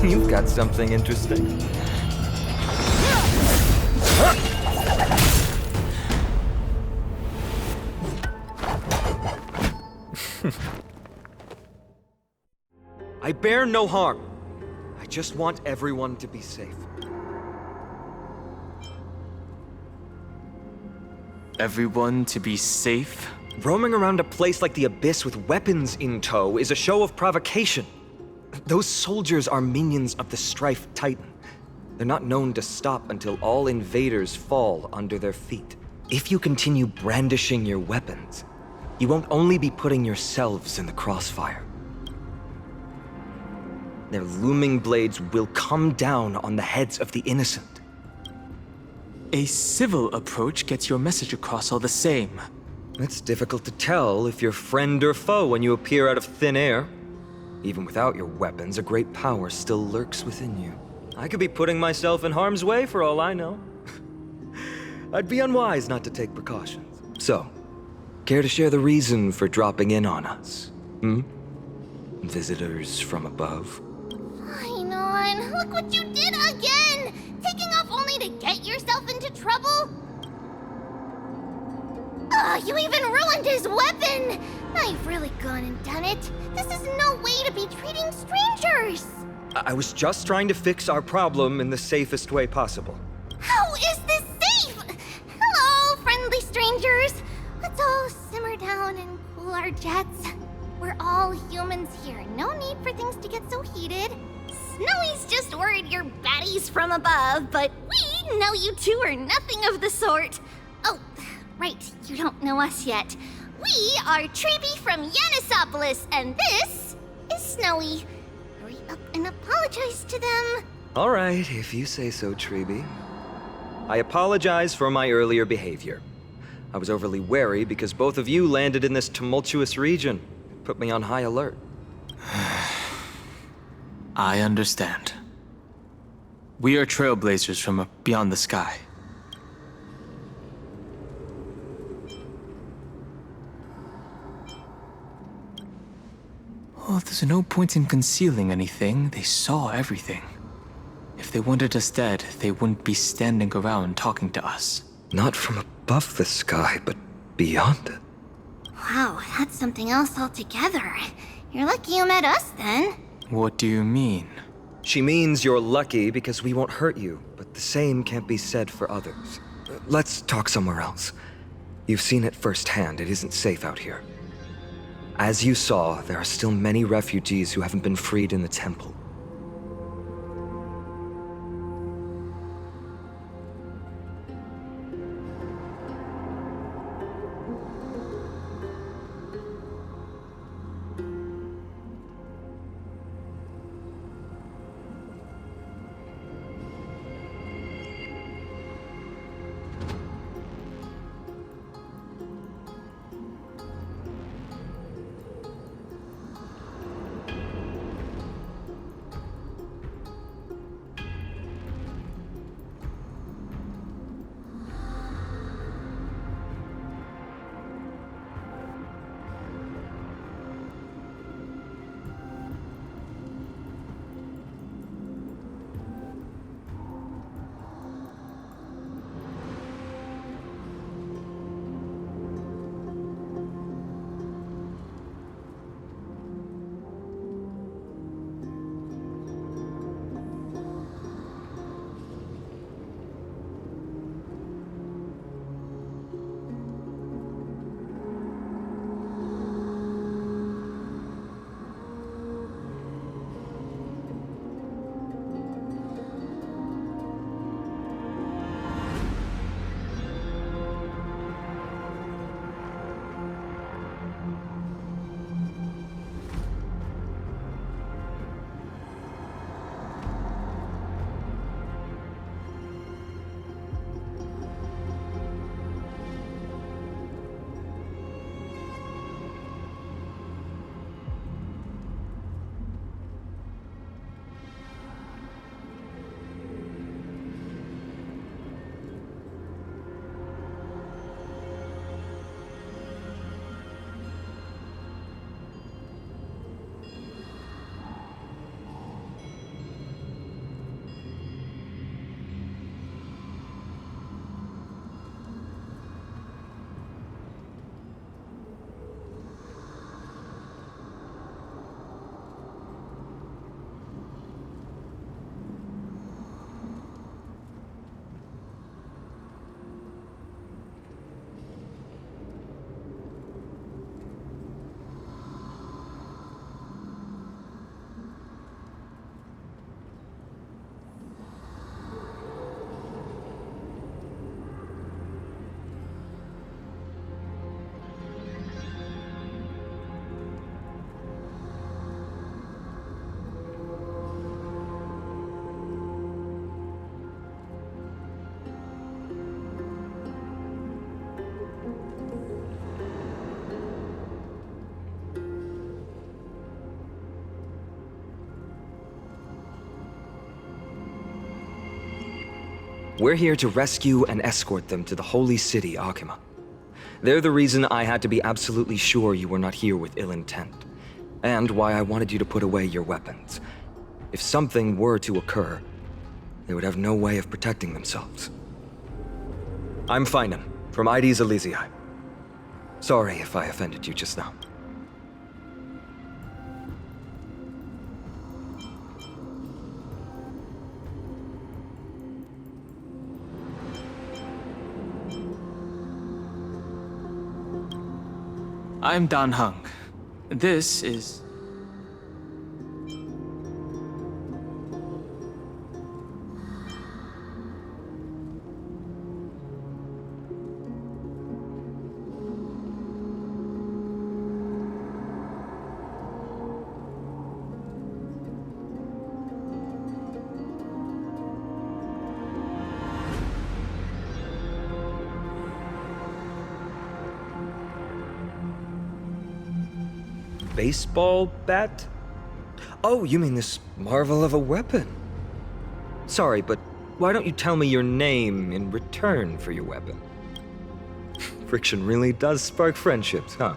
You've got something interesting. I bear no harm. I just want everyone to be safe. Everyone to be safe? Roaming around a place like the Abyss with weapons in tow is a show of provocation. Those soldiers are minions of the Strife Titan. They're not known to stop until all invaders fall under their feet. If you continue brandishing your weapons, you won't only be putting yourselves in the crossfire. Their looming blades will come down on the heads of the innocent. A civil approach gets your message across all the same. It's difficult to tell if you're friend or foe when you appear out of thin air. Even without your weapons, a great power still lurks within you. I could be putting myself in harm's way for all I know. I'd be unwise not to take precautions. So, care to share the reason for dropping in on us? Visitors from above? Fine on, look what you did again! Taking off only to get yourself into trouble? You even ruined his weapon! Now you've really gone and done it. This is no way to be treating strangers! I was just trying to fix our problem in the safest way possible. How is this safe? Hello, friendly strangers. Let's all simmer down and cool our jets. We're all humans here. No need for things to get so heated. Snowy's just worried you're baddies from above, but we know you two are nothing of the sort. Oh, right, you don't know us yet. We are Treeby from Yanisopolis, and this is Snowy. Hurry up and apologize to them. All right, if you say so, Treeby. I apologize for my earlier behavior. I was overly wary because both of you landed in this tumultuous region. It put me on high alert. I understand. We are trailblazers from beyond the sky. Well, there's no point in concealing anything. They saw everything. If they wanted us dead, they wouldn't be standing around talking to us. Not from above the sky, but beyond it. Wow, that's something else altogether. You're lucky you met us then. What do you mean? She means you're lucky because we won't hurt you, but the same can't be said for others. Let's talk somewhere else. You've seen it firsthand. It isn't safe out here. As you saw, there are still many refugees who haven't been freed in the temple. We're here to rescue and escort them to the holy city, Akima. They're the reason I had to be absolutely sure you were not here with ill intent, and why I wanted you to put away your weapons. If something were to occur, they would have no way of protecting themselves. I'm Finan, from ID's Elysiae. Sorry if I offended you just now. I'm Dan Hung. This is... Baseball bat? Oh, you mean this marvel of a weapon? Sorry, but why don't you tell me your name in return for your weapon? Friction really does spark friendships, huh?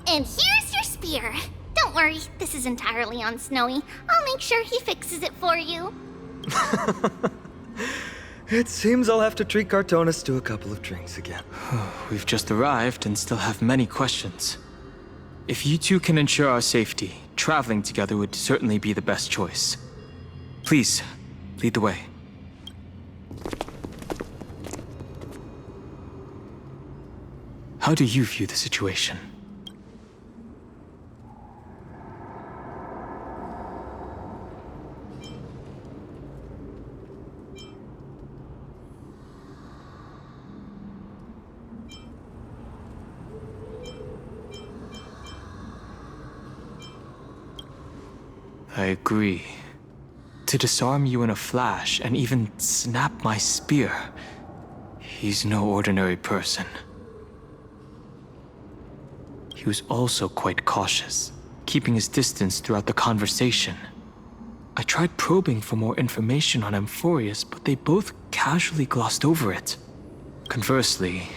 And here's your spear. Don't worry, this is entirely on Snowy. I'll make sure he fixes it for you. It seems I'll have to treat Cartonis to a couple of drinks again. We've just arrived and still have many questions. If you two can ensure our safety, traveling together would certainly be the best choice. Please, lead the way. How do you view the situation? I agree. To disarm you in a flash and even snap my spear, he's no ordinary person. He was also quite cautious, keeping his distance throughout the conversation. I tried probing for more information on amphorous, but they both casually glossed over it. Conversely,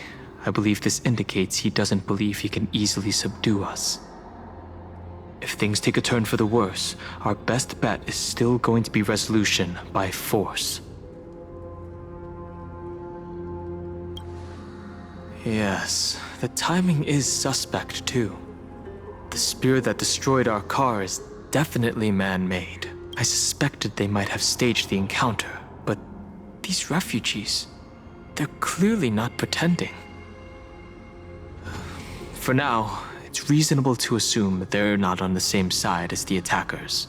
I believe this indicates he doesn't believe he can easily subdue us. If things take a turn for the worse, our best bet is still going to be resolution by force. Yes, the timing is suspect too. The spear that destroyed our car is definitely man-made. I suspected they might have staged the encounter, but these refugees, they're clearly not pretending. For now, it's reasonable to assume that they're not on the same side as the attackers.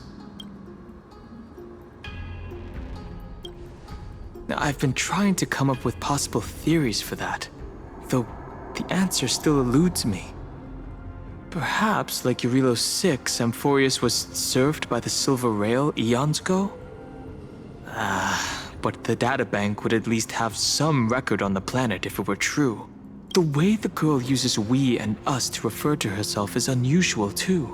Now, I've been trying to come up with possible theories for that, though the answer still eludes me. Perhaps, like Eurilo 6, Amphorous was served by the Silver Rail eons ago? But the databank would at least have some record on the planet if it were true. The way the girl uses we and us to refer to herself is unusual, too.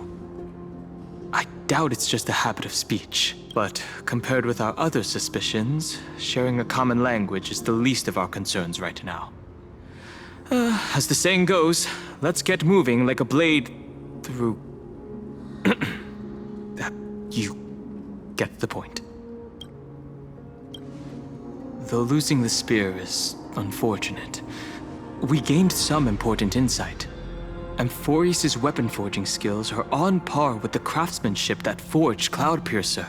I doubt it's just a habit of speech, but compared with our other suspicions, sharing a common language is the least of our concerns right now. As the saying goes, let's get moving like a blade through... You get the point. Though losing the spear is unfortunate, we gained some important insight. Amphorous' weapon forging skills are on par with the craftsmanship that forged Cloudpiercer.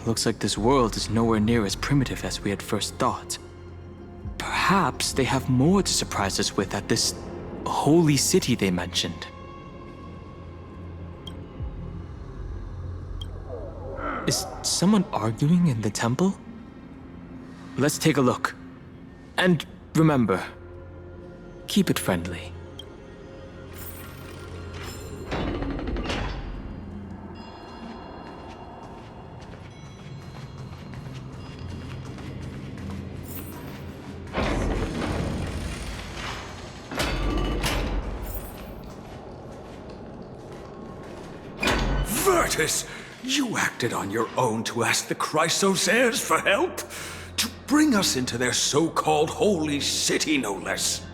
Looks like this world is nowhere near as primitive as we had first thought. Perhaps they have more to surprise us with at this holy city they mentioned. Is someone arguing in the temple? Let's take a look. And remember, keep it friendly. Virtus! You acted on your own to ask the Chrysosaires for help? To bring us into their so-called holy city, no less.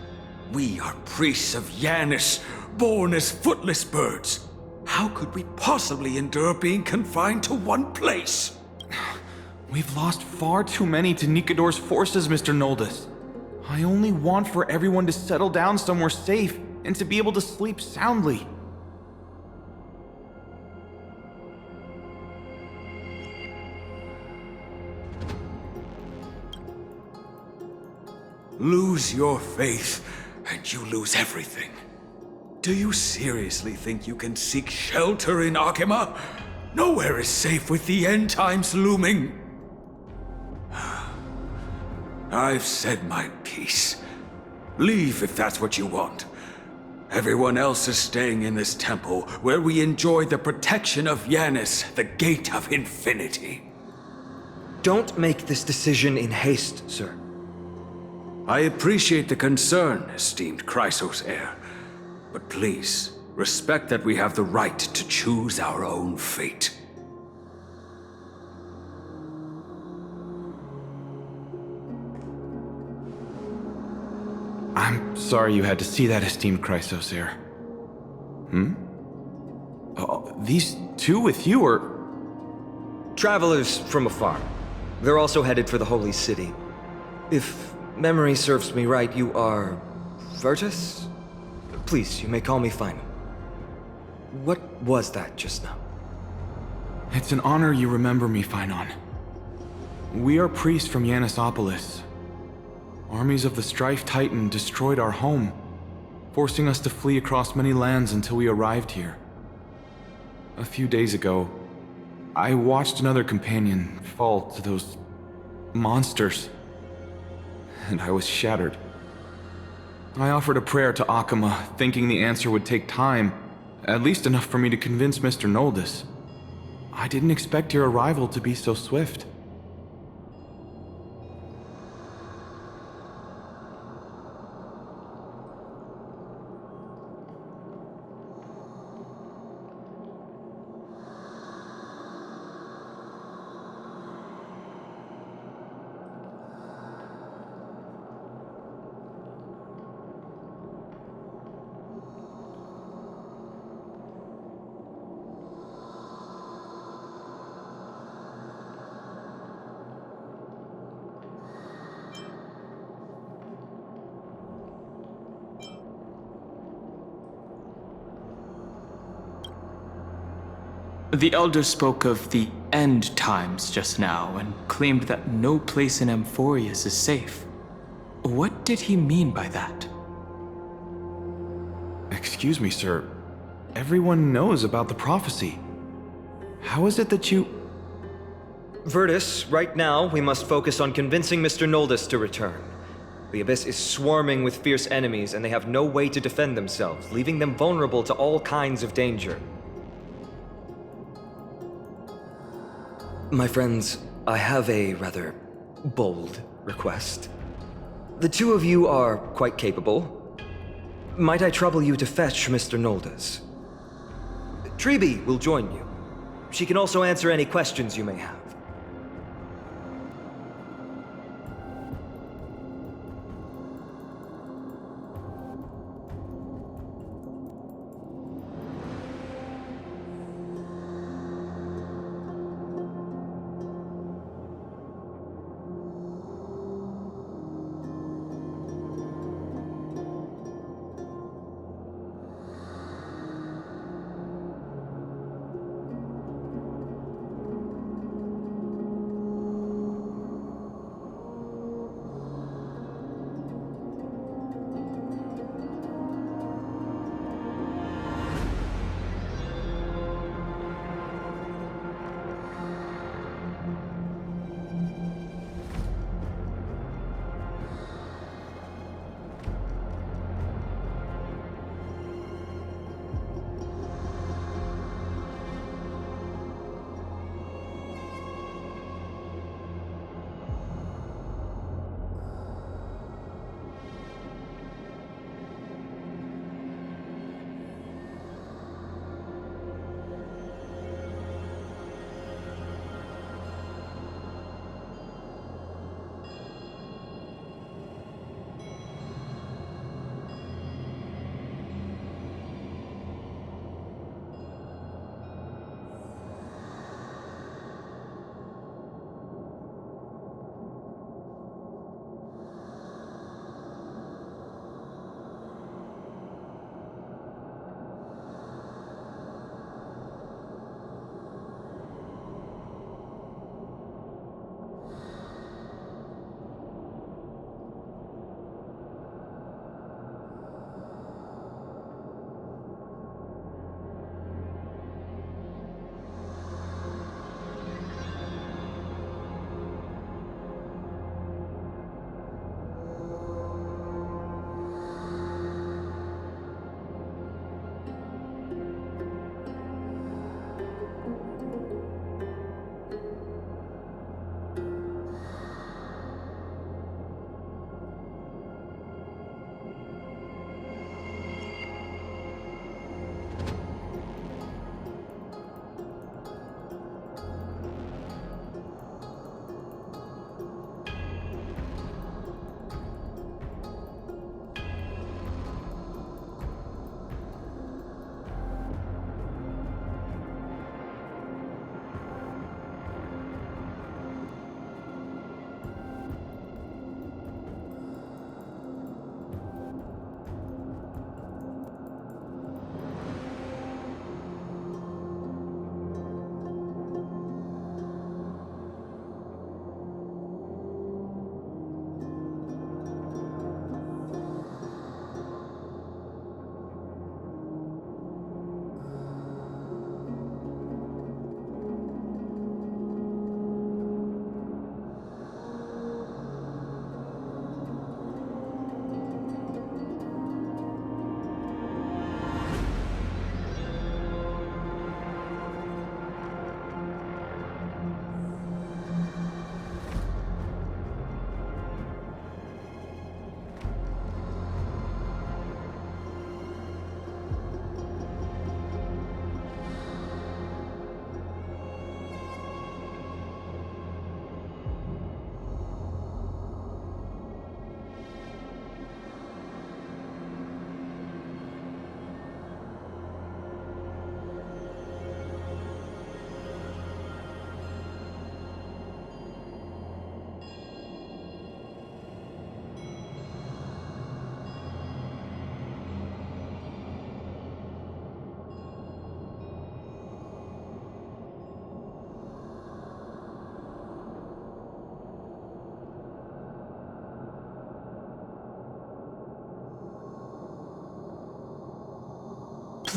We are priests of Yanis, born as footless birds. How could we possibly endure being confined to one place? We've lost far too many to Nikador's forces, Mr. Noldus. I only want for everyone to settle down somewhere safe and to be able to sleep soundly. Lose your faith, and you lose everything. Do you seriously think you can seek shelter in Akima? Nowhere is safe with the end times looming. I've said my piece. Leave if that's what you want. Everyone else is staying in this temple, where we enjoy the protection of Yanis, the Gate of Infinity. Don't make this decision in haste, sir. I appreciate the concern, esteemed Chrysosaire. But please, respect that we have the right to choose our own fate. I'm sorry you had to see that, esteemed Chrysosaire. These two with you are... Travelers from afar. They're also headed for the Holy City. If memory serves me right, you are... Virtus? Please, you may call me Phainon. What was that just now? It's an honor you remember me, Phainon. We are priests from Yanisopolis. Armies of the Strife Titan destroyed our home, forcing us to flee across many lands until we arrived here. A few days ago, I watched another companion fall to those monsters, and I was shattered. I offered a prayer to Akima, thinking the answer would take time, at least enough for me to convince Mr. Noldus. I didn't expect your arrival to be so swift. The Elder spoke of the end times just now and claimed that no place in Amphorous is safe. What did he mean by that? Excuse me, sir. Everyone knows about the prophecy. How is it that you... Virtus, right now, we must focus on convincing Mr. Noldus to return. The Abyss is swarming with fierce enemies, and they have no way to defend themselves, leaving them vulnerable to all kinds of danger. My friends, I have a rather bold request. The two of you are quite capable. Might I trouble you to fetch Mr. Noldus? Treeby will join you. She can also answer any questions you may have.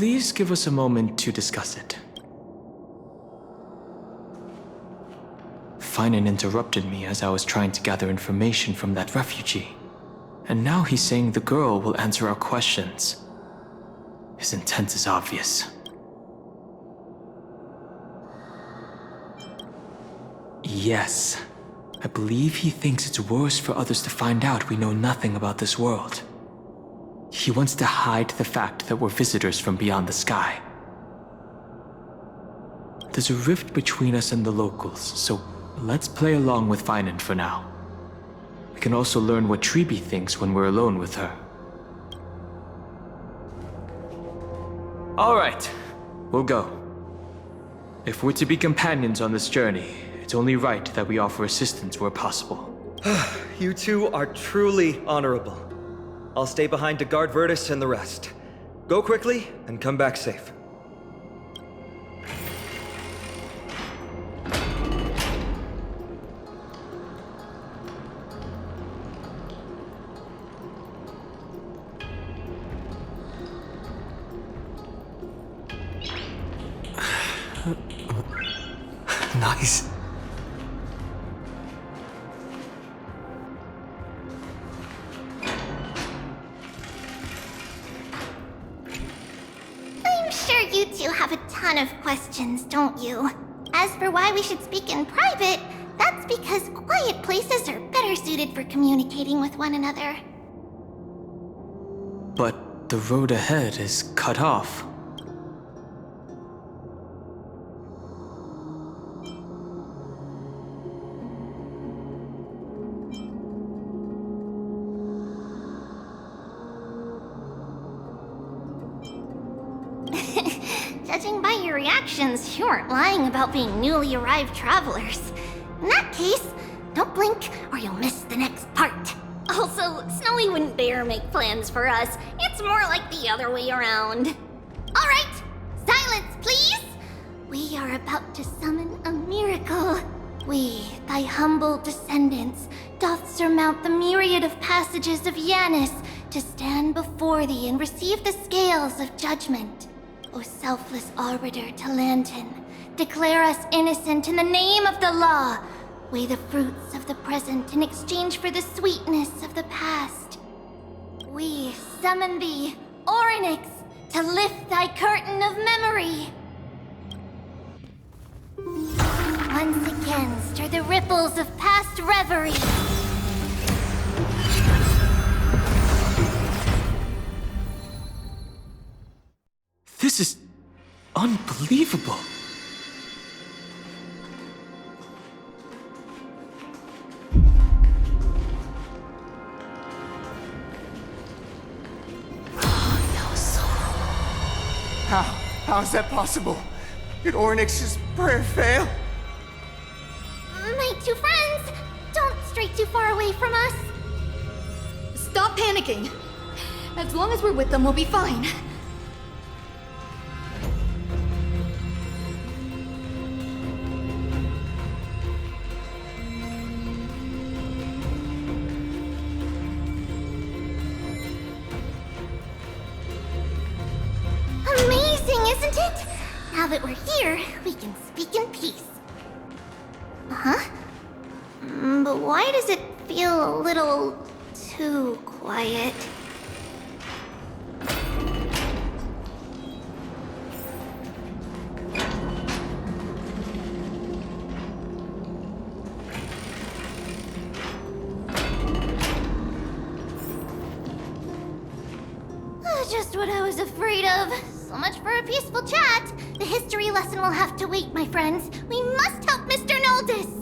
Please give us a moment to discuss it. Finan interrupted me as I was trying to gather information from that refugee. And now he's saying the girl will answer our questions. His intent is obvious. Yes. I believe he thinks it's worse for others to find out we know nothing about this world. He wants to hide the fact that we're visitors from beyond the sky. There's a rift between us and the locals, so let's play along with Finan for now. We can also learn what Treeby thinks when we're alone with her. All right, we'll go. If we're to be companions on this journey, it's only right that we offer assistance where possible. You two are truly honorable. I'll stay behind to guard Virtus and the rest. Go quickly and come back safe. Nice. I'm sure you two have a ton of questions, don't you? As for why we should speak in private, that's because quiet places are better suited for communicating with one another. But the road ahead is cut off. Judging by your reactions, you aren't lying about being newly arrived travelers. In that case, don't blink or you'll miss the next part. Also, Snowy wouldn't dare make plans for us. It's more like the other way around. Alright, silence please! We are about to summon a miracle. We, thy humble descendants, doth surmount the myriad of passages of Yanis to stand before thee and receive the scales of judgment. O selfless arbiter Talantin, declare us innocent in the name of the law. Weigh the fruits of the present in exchange for the sweetness of the past. We summon thee, Orynyx, to lift thy curtain of memory. Once again, stir the ripples of past reverie. This is unbelievable. How is that possible? Did Orynyx's prayer fail? My two friends, don't stray too far away from us. Stop panicking. As long as we're with them, we'll be fine. Amazing, isn't it? Now that we're here, we can speak in peace. Huh? But why does it feel a little too quiet? Just what I was afraid of. So much for a peaceful chat. The history lesson will have to wait, my friends. We must help Mr. Noldis.